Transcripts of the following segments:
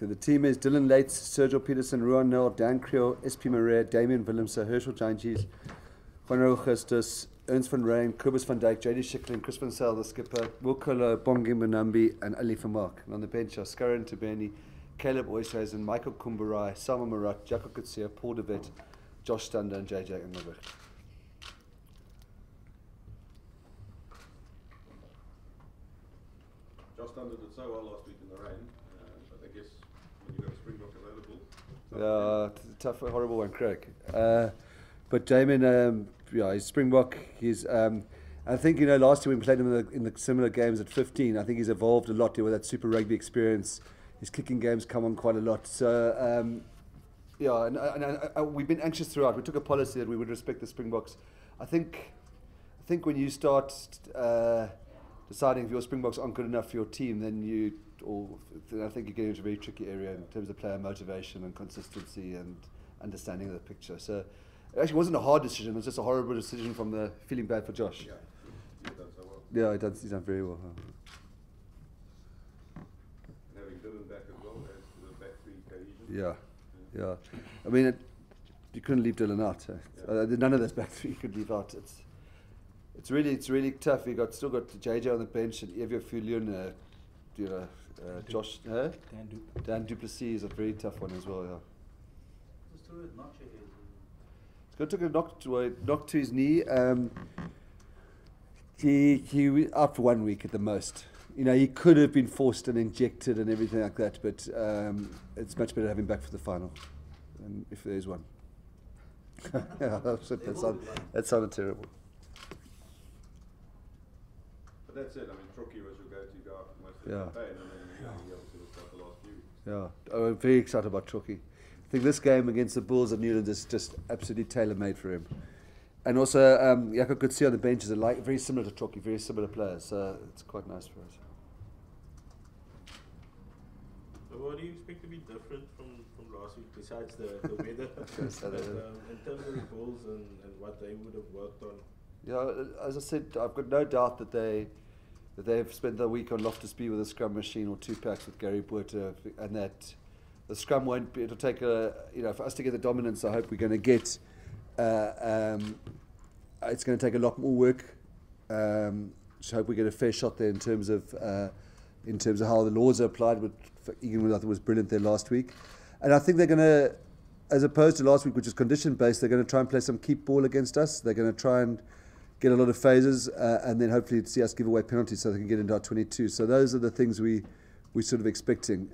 The team is Dylan Lates, Sergio Peterson, Ruan Nel, Dan Creel, SP Marais, Damian Willemse, Herschel Janjies, Juan Augustus, Ernst van Rijn, Kobus van Dijk, JD Schicklin, Chris van Zyl, the skipper, Will Colo, Bongi Mbonambi, and Ali Vermaak. And on the bench are Scarron Tubeni, Caleb Oyshuizen, Michael Kumbarai, Salman Marat, Jaco Kutsia, Paul de Wet, Josh Stander, and JJ Engelbrecht. Josh Stander did so well last week in the rain, but I guess when you got a Springbok available. Yeah, tough, horrible one, Craig. But Damien, he's Springbok. He's, I think, last year we played him in the similar games at 15. I think he's evolved a lot with that Super Rugby experience. His kicking games come on quite a lot. So, and we've been anxious throughout. We took a policy that we would respect the Springboks. I think when you start deciding if your Springboks aren't good enough for your team, then I think you get into a very tricky area in terms of player motivation and consistency and understanding of the picture. So it actually wasn't a hard decision. It was just a horrible decision from the feeling bad for Josh. Yeah, he's done so well. Yeah, he's done very well. And having Dylan back as well as the back three cohesion. Yeah. I mean, you couldn't leave Dylan out. None of those back three you could leave out. It's really tough. You still got JJ on the bench and Evio Fulion, Josh, Dan Duplessis is a very tough one as well. Yeah. He took a knock to his knee. He was out for 1 week at the most. He could have been forced and injected and everything like that, but it's much better to have him back for the final, if there is one. Yeah, that sounded terrible. But that's it. I mean, Truckee was your go-to guy for most of the campaign, and then he obviously was the last few weeks. Yeah, I'm very excited about Truckee. I think this game against the Bulls of Newlands is just absolutely tailor-made for him. And also, Jaco Kutsia on the bench is very similar to Truckee, very similar players, so it's quite nice for us. So what do you expect to be different from last week, besides the weather? In terms of the Bulls and what they would have worked on? Yeah, as I said, I've got no doubt that they've spent the week on Loftus B with a scrum machine or 2 packs with Gary Botha, and that the scrum won't be. It'll take for us to get the dominance I hope we're going to get. It's going to take a lot more work. Just hope we get a fair shot there in terms of how the laws are applied. But Egan, I thought, was brilliant there last week, and I think they're going to, as opposed to last week, which is condition based, they're going to try and play some keep ball against us. They're going to try and get a lot of phases, and then hopefully see us give away penalties so they can get into our 22. So those are the things we're sort of expecting.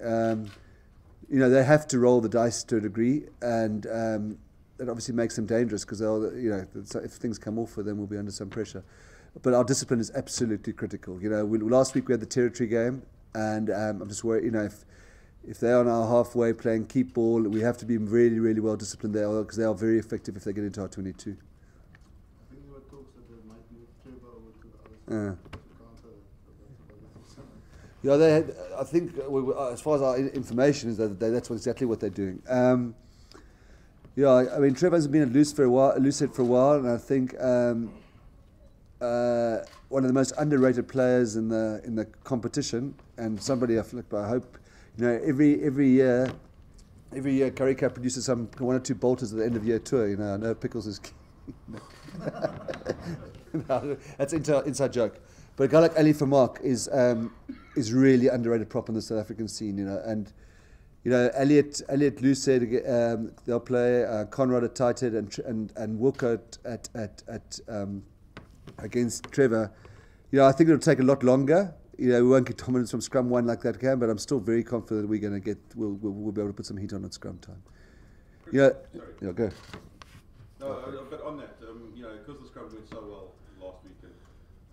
They have to roll the dice to a degree, and that obviously makes them dangerous because if things come off for them, we'll be under some pressure. But our discipline is absolutely critical. Last week we had the territory game, and I'm just worried. If they're on our halfway playing keep ball, we have to be really, really well disciplined there because they are very effective if they get into our 22. I think there were talks that they might move Trevor over to the other side to counter. Yeah, they had, I think, as far as our information is that that's exactly what they're doing. I mean, Trevor's been loose for a while, and I think one of the most underrated players in the competition, and somebody I hope. Every year Currie Cup produces 1 or 2 bolters at the end of year tour. I know Pickles is no, that's inside joke. But a guy like Ali Vermaak is really underrated prop in the South African scene. And Elliot Lou said they'll play Conrad at tight head and Wilco at against Trevor. I think it'll take a lot longer. We won't get dominance from scrum 1 like that can, but I'm still very confident that we're going to we'll be able to put some heat on at scrum time. Sorry. Yeah, go. No, but on that, because the scrum went so well last week, and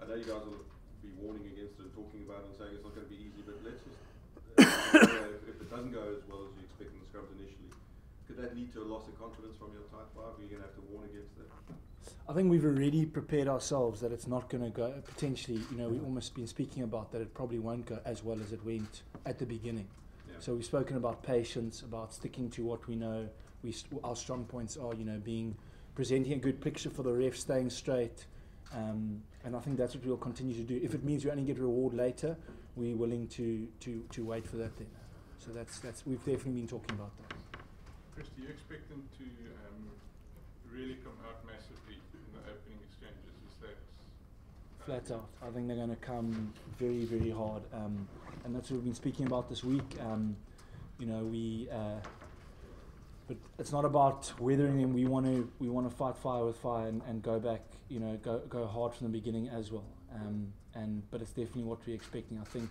I know you guys will be warning against it and talking about it and saying it's not going to be easy, but let's just, if it doesn't go as well as you expect in the scrums initially, could that lead to a loss of confidence from your tight 5? Are you going to have to warn against that? I think we've already prepared ourselves that it's not going to go, potentially, we've almost been speaking about that it probably won't go as well as it went at the beginning. Yeah. So we've spoken about patience, about sticking to what we know. Our strong points are, presenting a good picture for the refs, staying straight, and I think that's what we'll continue to do. If it means we only get reward later, we're willing to wait for that then. So that's we've definitely been talking about that. Chris, do you expect them to really come out massively in the opening exchanges? Is that Flat out, I think they're going to come very, very hard, and that's what we've been speaking about this week. You know, but it's not about weathering them. We want to fight fire with fire and go back. You know, go hard from the beginning as well. But it's definitely what we're expecting. I think,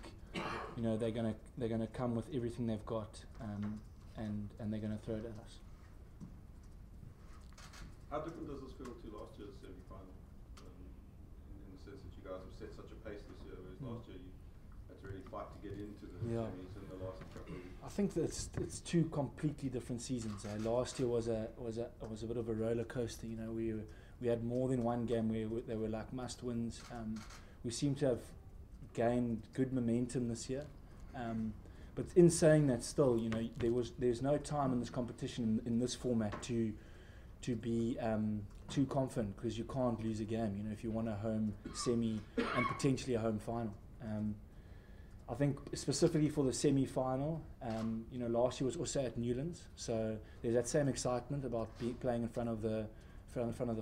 you know, they're gonna come with everything they've got, and they're gonna throw it at us. How different does this feel to last year's semi-final? In the sense that you guys have set such a pace this year, whereas last year you had to really fight to get into the semis in the last couple of weeks. I think that it's two completely different seasons. Last year was a bit of a roller coaster. You know, we had more than one game where they were like must wins. We seem to have gained good momentum this year. But in saying that, still, you know, there's no time in this competition in this format to be too confident, because you can't lose a game. You know, if you want a home semi and potentially a home final. I think specifically for the semi-final, you know, last year was also at Newlands, so there's that same excitement about playing in front of the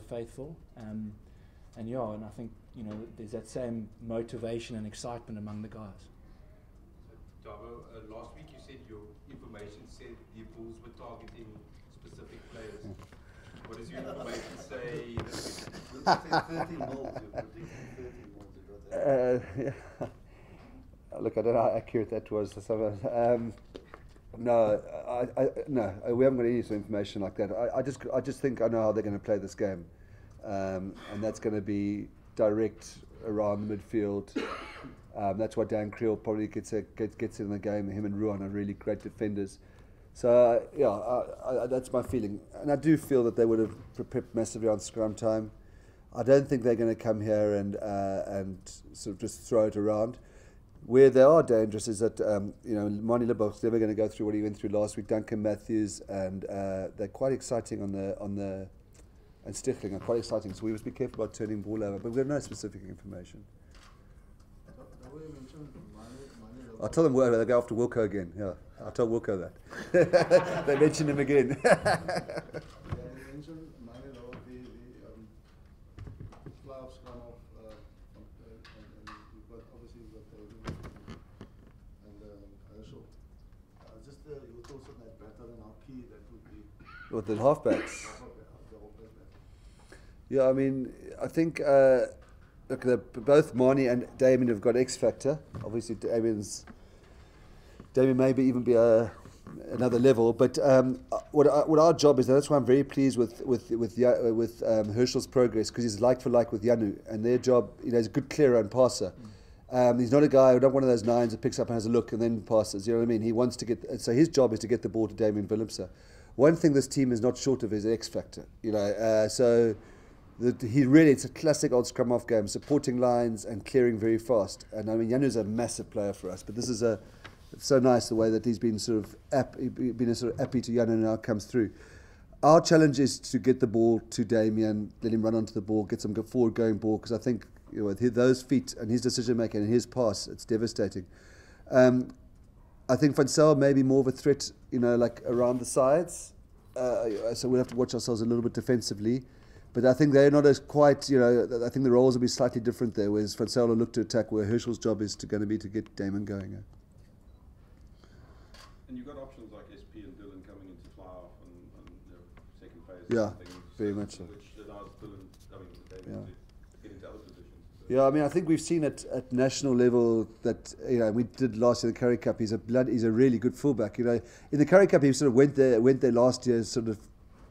faithful, and I think, you know, there's that same motivation and excitement among the guys. So, Davo, last week you said your information said the Bulls were targeting specific players. What does your information say this week? 30 goals, you're predicting 30 goals. Yeah. Look, I don't know how accurate that was. No, we haven't got any sort of information like that. I just think I know how they're going to play this game, and that's going to be direct around the midfield. That's why Dan Creel probably gets in the game. Him and Ruan are really great defenders. So that's my feeling, and I do feel that they would have prepped massively on scrum time. I don't think they're going to come here and sort of just throw it around. Where they are dangerous is that you know, Mani Libbok's never going to go through what he went through last week. Duncan Matthews and they're quite exciting on the and Stichling are quite exciting. So we must be careful about turning ball over. But we have no specific information. I'll tell them where they go after Wilco again. Yeah, I'll tell Wilco that. They mentioned him again. You mentioned Mane Lord, the playoffs come off, and obviously you've got David and Herschel. Just your thoughts on that battle and how key that would be. What, the halfbacks? Yeah, I mean, I think look, both Mani and Damien have got X factor. Obviously, Damien maybe even be another level. But what our job is, that's why I'm very pleased with Herschel's progress, because he's like for like with Janu, and their job, you know, he's a good clearer and passer. He's not a guy, not one of those nines that picks up and has a look and then passes. You know what I mean? He wants to get. So his job is to get the ball to Damien Willemse. One thing this team is not short of is X factor. You know, so. It's a classic old scrum off game, supporting lines and clearing very fast. And I mean, Janu's a massive player for us, but this is it's so nice the way that he's been sort of appy to Janu and now comes through. Our challenge is to get the ball to Damien, let him run onto the ball, get some forward going ball, because I think, you know, with those feet and his decision making and his pass, it's devastating. I think Van Zyl may be more of a threat, you know, like around the sides. So we'll have to watch ourselves a little bit defensively. But I think they're not as quite, you know, I think the roles will be slightly different there, whereas Van Zyl will look to attack, where Herschel's job is going to be to get Damon going. And you've got options like SP and Dylan coming into fly off and you know, second phase. Yeah, very much so. Which allows Dylan, Damon to get into other positions. So. Yeah, I mean, I think we've seen at national level that, you know, we did last year in the Currie Cup. He's a really good fullback. You know, in the Currie Cup, he sort of went there last year,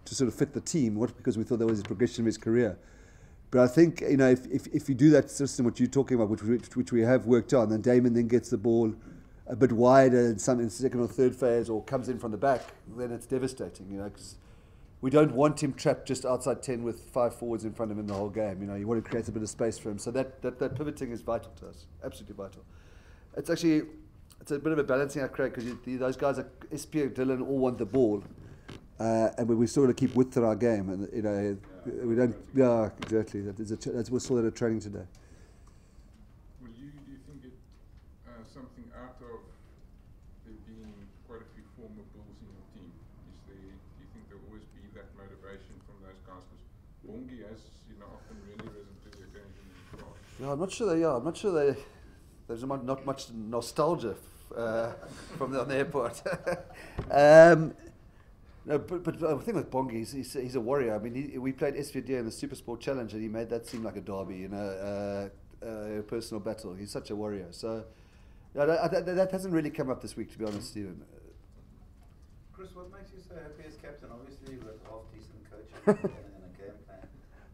to fit the team, because we thought that was his progression of his career. But I think, you know, if you do that system, what you're talking about, which we have worked on, and Damon then gets the ball a bit wider in second or third phase, or comes in from the back, then it's devastating, you know, because we don't want him trapped just outside 10 with 5 forwards in front of him the whole game. You know, you want to create a bit of space for him. So that pivoting is vital to us, absolutely vital. It's a bit of a balancing act, Craig, because those guys, SP and Dylan, all want the ball. And we sort of keep width in our game, and you know, we don't. Yeah, exactly. We saw that at training today. Do you think it something out of there being quite Bulls in your team? Do you think there'll always be that motivation from those guys? Because Bongi has, often really risen to the occasion in the class. Yeah, I'm not sure they are. I'm not sure there's not much nostalgia from on their part. No, but the thing with Bongi, he's a warrior. I mean, we played SVD in the Super Sport Challenge, and he made that seem like a derby, a personal battle. He's such a warrior. So that hasn't really come up this week, to be honest, Stephen. Chris, what makes you so happy as captain? Obviously, you've got half decent coaching and a game plan.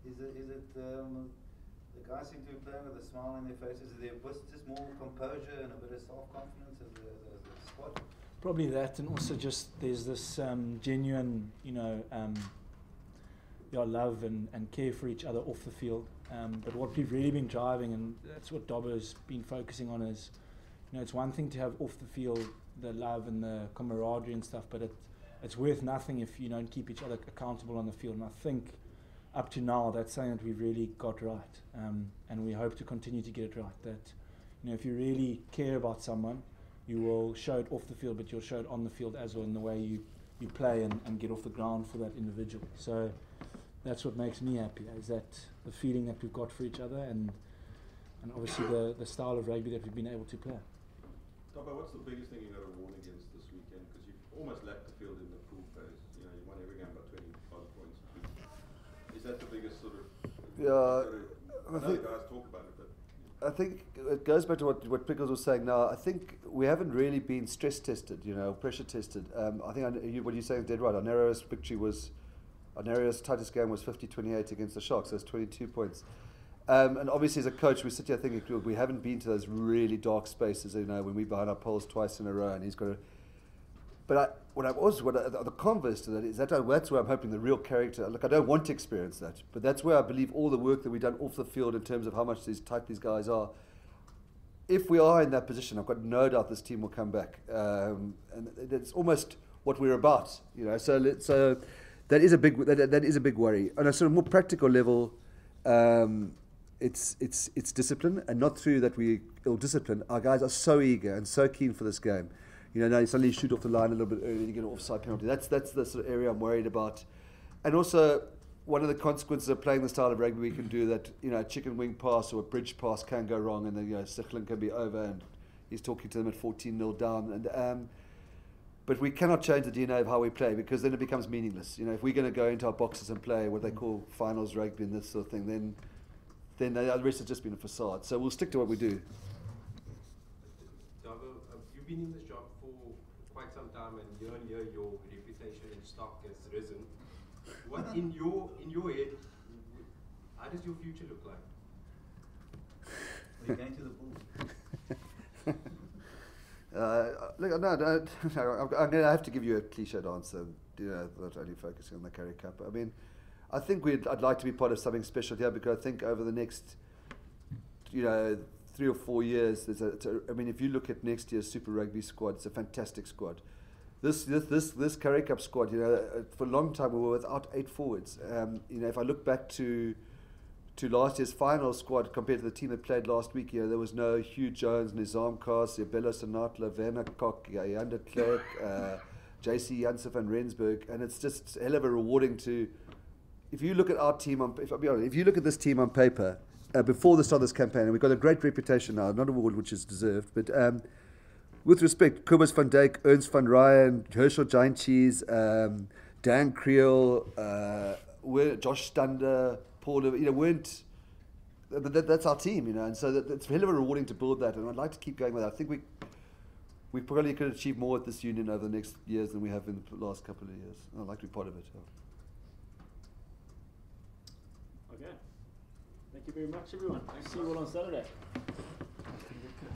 Is it the guys seem to be playing with a smile on their faces? Is there just more composure and a bit of self-confidence as a squad? Probably that, and also just there's this genuine, love and care for each other off the field. But what we've really been driving, and that's what Dobbo's been focusing on, is, it's one thing to have off the field the love and the camaraderie and stuff, but it's worth nothing if you don't keep each other accountable on the field. And I think up to now that's something that we've really got right, and we hope to continue to get it right. That if you really care about someone, you will show it off the field, but you'll show it on the field as well in the way you play and get off the ground for that individual. So that's what makes me happy, is that the feeling that we've got for each other, and obviously the style of rugby that we've been able to play. Dobbo, what's the biggest thing you got to warn against this weekend? Because you've almost lapped the field in the pool phase. You won every game by 25 points. Is that the biggest sort of? I know the guys talk about it, but. I think it goes back to what Pickles was saying now. I think we haven't really been stress tested, pressure tested. I think what you're saying is dead right. Our narrowest tightest game was 50-28 against the Sharks. So that's 22 points. And obviously as a coach, we sit here thinking we haven't been to those really dark spaces, when we're behind our poles twice in a row, and he's got to. But the converse to that is that's where I'm hoping the real character. Look, I don't want to experience that, but that's where I believe all the work that we've done off the field in terms of how much tight these guys are. If we are in that position, I've got no doubt this team will come back, and it's almost what we're about, So that is a big worry. On a sort of more practical level, it's discipline, and not through that we ill discipline. Our guys are so eager and so keen for this game. Now you suddenly shoot off the line a little bit early, you get an offside penalty. That's the sort of area I'm worried about. And also, one of the consequences of playing the style of rugby we can do that, a chicken wing pass or a bridge pass can go wrong, and then Sicklin can be over, and he's talking to them at 14-0 down. And but we cannot change the DNA of how we play, because then it becomes meaningless. If we're going to go into our boxes and play what they call finals rugby and this sort of thing, then the rest has just been a facade. So we'll stick to what we do. Dobbo, you've been in this job for quite some time, and year on year your reputation and stock has risen. What in your head, how does your future look like? Are you going to the Bulls? Look, no, I'm going to have to give you a cliched answer, not only focusing on the Currie Cup. I mean, I think I'd like to be part of something special here, because I think over the next, 3 or 4 years, if you look at next year's Super Rugby squad, it's a fantastic squad. This Currie Cup squad, for a long time we were without 8 forwards. If I look back to last year's final squad compared to the team that played last week, there was no Hugh Jones, Nizam Kars, Bello Sinatla, Werner Kok, Jander Klerk, JC Janssen van Rensburg, and it's just a hell of a rewarding to. If you look at our team, if you look at this team on paper, before the start of this campaign, and we've got a great reputation now, not an award which is deserved, but with respect, Cobus van Dijk, Ernst van Ryan, Herschel Giant Cheese, Dan Creel, Josh Stander, Paul, that's our team, and so it's a hell of a rewarding to build that, and I'd like to keep going with that. I think we probably could achieve more at this union over the next years than we have in the last couple of years. I'd like to be part of it. Okay. Thank you very much, everyone. See you all on Saturday.